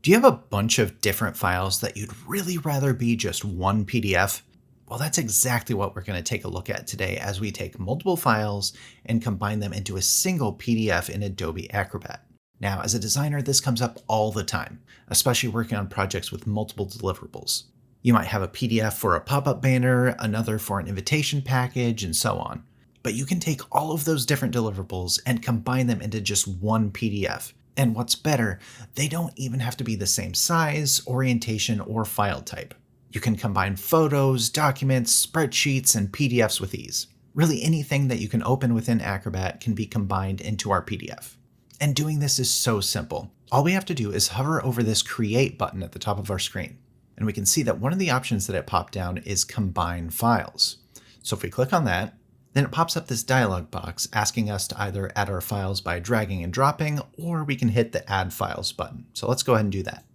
Do you have a bunch of different files that you'd really rather be just one PDF? Well, that's exactly what we're going to take a look at today as we take multiple files and combine them into a single PDF in Adobe Acrobat. Now, as a designer, this comes up all the time, especially working on projects with multiple deliverables. You might have a PDF for a pop-up banner, another for an invitation package, and so on. But you can take all of those different deliverables and combine them into just one PDF. And what's better, they don't even have to be the same size, orientation, or file type. You can combine photos, documents, spreadsheets, and PDFs with ease. Really anything that you can open within Acrobat can be combined into our PDF. And doing this is so simple. All we have to do is hover over this Create button at the top of our screen. And we can see that one of the options that it popped down is Combine Files. So if we click on that, then it pops up this dialog box asking us to either add our files by dragging and dropping, or we can hit the Add Files button. So let's go ahead and do that.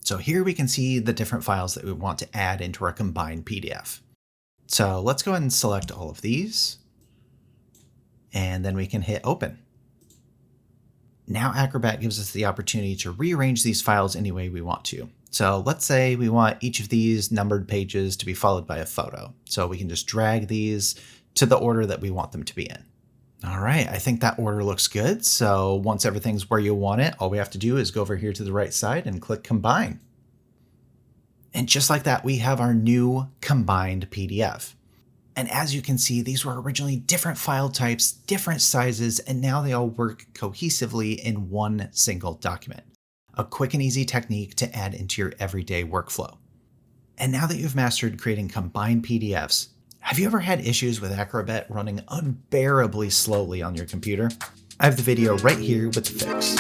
So here we can see the different files that we want to add into our combined PDF. So let's go ahead and select all of these, and then we can hit Open. Now Acrobat gives us the opportunity to rearrange these files any way we want to. So let's say we want each of these numbered pages to be followed by a photo. So we can just drag these to the order that we want them to be in. All right, I think that order looks good. So once everything's where you want it, all we have to do is go over here to the right side and click Combine. And just like that, we have our new combined PDF. And as you can see, these were originally different file types, different sizes, and now they all work cohesively in one single document. A quick and easy technique to add into your everyday workflow. And now that you've mastered creating combined PDFs, have you ever had issues with Acrobat running unbearably slowly on your computer? I have the video right here with the fix.